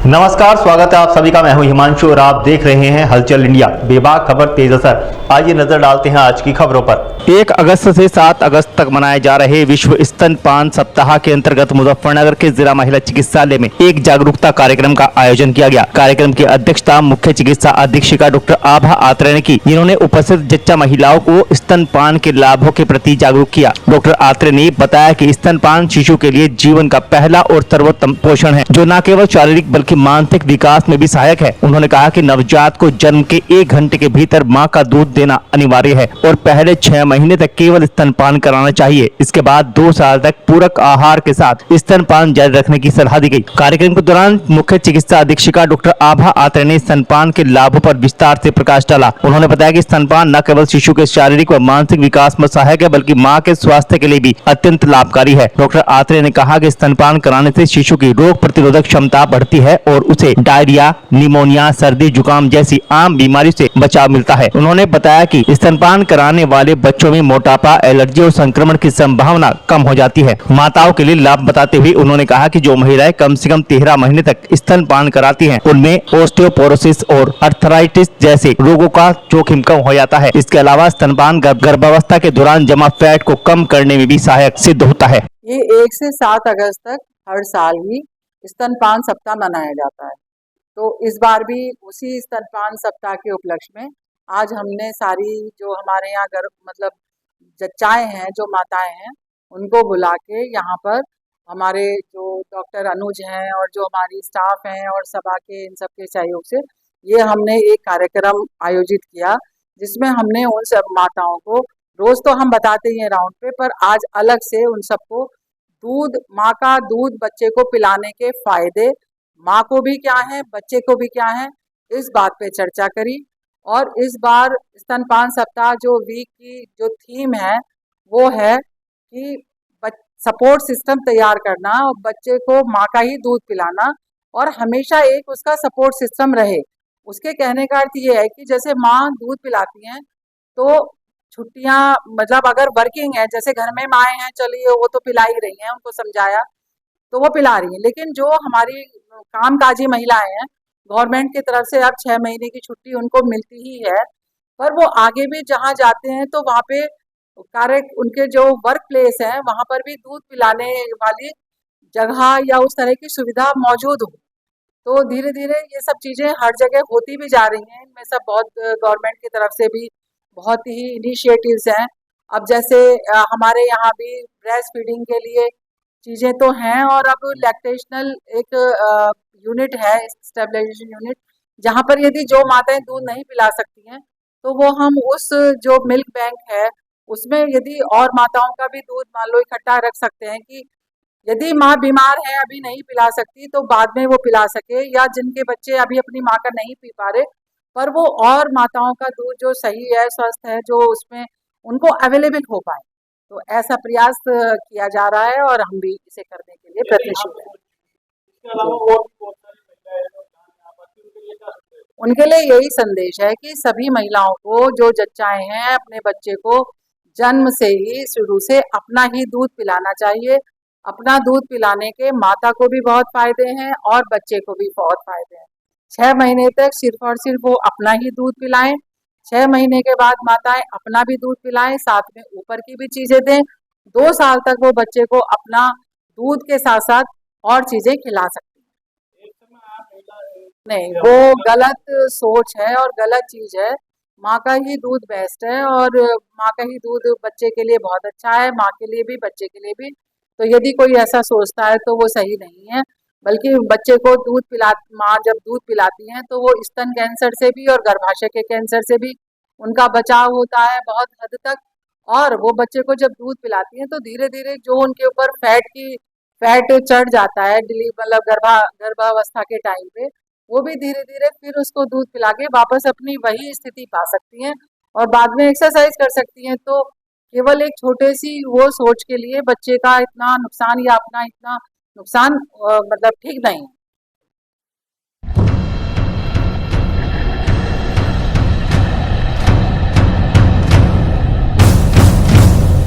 नमस्कार, स्वागत है आप सभी का। मैं हूं हिमांशु और आप देख रहे हैं हलचल इंडिया। बेबाक खबर तेज असर। आइए नजर डालते हैं आज की खबरों पर। 1 अगस्त से 7 अगस्त तक मनाए जा रहे विश्व स्तनपान सप्ताह के अंतर्गत मुजफ्फरनगर के जिला महिला चिकित्सालय में एक जागरूकता कार्यक्रम का आयोजन किया गया। कार्यक्रम की अध्यक्षता मुख्य चिकित्सा अधीक्षिका डॉक्टर आभा आत्रे ने की, जिन्होंने उपस्थित जच्चा महिलाओं को स्तनपान के लाभों के प्रति जागरूक किया। डॉक्टर आत्रे ने बताया कि स्तनपान शिशु के लिए जीवन का पहला और सर्वोत्तम पोषण है, जो न केवल शारीरिक बल्कि मानसिक विकास में भी सहायक है। उन्होंने कहा कि नवजात को जन्म के 1 घंटे के भीतर मां का दूध देना अनिवार्य है और पहले 6 महीने तक केवल स्तनपान कराना चाहिए। इसके बाद 2 साल तक पूरक आहार के साथ स्तनपान जारी रखने की सलाह दी गई। कार्यक्रम के दौरान मुख्य चिकित्सा अधीक्षिका डॉक्टर आभा आत्रे ने स्तनपान के लाभों पर विस्तार से प्रकाश डाला। उन्होंने बताया कि स्तनपान न केवल शिशु के शारीरिक व मानसिक विकास में सहायक है, बल्कि माँ के स्वास्थ्य के लिए भी अत्यंत लाभकारी है। डॉक्टर आत्रे ने कहा कि स्तनपान कराने से शिशु की रोग प्रतिरोधक क्षमता बढ़ती है और उसे डायरिया, निमोनिया, सर्दी जुकाम जैसी आम बीमारी से बचाव मिलता है। उन्होंने बताया कि स्तनपान कराने वाले बच्चों में मोटापा, एलर्जी और संक्रमण की संभावना कम हो जाती है। माताओं के लिए लाभ बताते हुए उन्होंने कहा कि जो महिलाएं कम से कम 13 महीने तक स्तनपान कराती हैं, उनमें ऑस्टियोपोरोसिस और आर्थराइटिस जैसे रोगों का जोखिम कम हो जाता है। इसके अलावा स्तनपान गर्भावस्था के दौरान जमा फैट को कम करने में भी सहायक सिद्ध होता है। ये 1 से 7 अगस्त तक हर साल ही स्तनपान सप्ताह मनाया जाता है। तो इस बार भी उसी स्तनपान सप्ताह के उपलक्ष्य में आज हमने सारी जो हमारे यहाँ मतलब जच्चाएं हैं, जो माताएं हैं, उनको बुला के यहाँ पर हमारे जो डॉक्टर अनुज हैं और जो हमारी स्टाफ हैं और सभा के इन सब के सहयोग से ये हमने एक कार्यक्रम आयोजित किया, जिसमें हमने उन सब माताओं को, रोज तो हम बताते ही हैं राउंड पे, पर आज अलग से उन सबको दूध, माँ का दूध बच्चे को पिलाने के फायदे, माँ को भी क्या है, बच्चे को भी क्या है, इस बात पे चर्चा करी। और इस बार स्तनपान सप्ताह जो वीक की जो थीम है वो है कि सपोर्ट सिस्टम तैयार करना और बच्चे को माँ का ही दूध पिलाना और हमेशा एक उसका सपोर्ट सिस्टम रहे। उसके कहने का अर्थ ये है कि जैसे माँ दूध पिलाती हैं तो छुट्टियां, मतलब अगर वर्किंग है, जैसे घर में माएँ हैं, चलिए वो तो पिला ही रही हैं, उनको समझाया तो वो पिला रही हैं, लेकिन जो हमारी कामकाजी महिलाएं हैं, गवर्नमेंट की तरफ से अब 6 महीने की छुट्टी उनको मिलती ही है, पर वो आगे भी जहाँ जाते हैं तो वहाँ पे कार्य, उनके जो वर्क प्लेस है वहाँ पर भी दूध पिलाने वाली जगह या उस तरह की सुविधा मौजूद हो। तो धीरे धीरे ये सब चीज़ें हर जगह होती भी जा रही हैं। इनमें सब बहुत गवर्नमेंट की तरफ से भी बहुत ही इनिशिएटिव्स हैं। अब जैसे हमारे यहाँ भी ब्रेस्ट फीडिंग के लिए चीज़ें तो हैं और अब लैक्टेशनल एक यूनिट है, स्टेबलाइजेशन यूनिट, जहाँ पर यदि जो माताएं दूध नहीं पिला सकती हैं तो वो हम उस जो मिल्क बैंक है उसमें यदि और माताओं का भी दूध मान लो इकट्ठा रख सकते हैं कि यदि माँ बीमार है, अभी नहीं पिला सकती, तो बाद में वो पिला सके, या जिनके बच्चे अभी अपनी माँ का नहीं पी पा रहे पर वो और माताओं का दूध जो सही है, स्वस्थ है, जो उसमें उनको अवेलेबल हो पाए, तो ऐसा प्रयास किया जा रहा है और हम भी इसे करने के लिए प्रयत्नशील हैं। उनके लिए यही संदेश है कि सभी महिलाओं को, जो जच्चाएं हैं, अपने बच्चे को जन्म से ही शुरू से अपना ही दूध पिलाना चाहिए। अपना दूध पिलाने के माता को भी बहुत फायदे हैं और बच्चे को भी बहुत फायदे हैं। 6 महीने तक सिर्फ और सिर्फ वो अपना ही दूध पिलाएं। 6 महीने के बाद माताएं अपना भी दूध पिलाएं, साथ में ऊपर की भी चीजें दें। 2 साल तक वो बच्चे को अपना दूध के साथ साथ और चीजें खिला सकती नहीं, वो गलत सोच है और गलत चीज है। माँ का ही दूध बेस्ट है और माँ का ही दूध बच्चे के लिए बहुत अच्छा है, माँ के लिए भी बच्चे के लिए भी। तो यदि कोई ऐसा सोचता है तो वो सही नहीं है, बल्कि बच्चे को दूध पिला, माँ जब दूध पिलाती हैं तो वो स्तन कैंसर से भी और गर्भाशय के कैंसर से भी उनका बचाव होता है बहुत हद तक। और वो बच्चे को जब दूध पिलाती हैं तो धीरे धीरे जो उनके ऊपर फैट चढ़ जाता है मतलब गर्भावस्था के टाइम पे, वो भी धीरे धीरे फिर उसको दूध पिला के वापस अपनी वही स्थिति पा सकती हैं और बाद में एक्सरसाइज कर सकती हैं। तो केवल एक छोटे सी वो सोच के लिए बच्चे का इतना नुकसान या अपना इतना नुकसान मतलब ठीक नहीं है।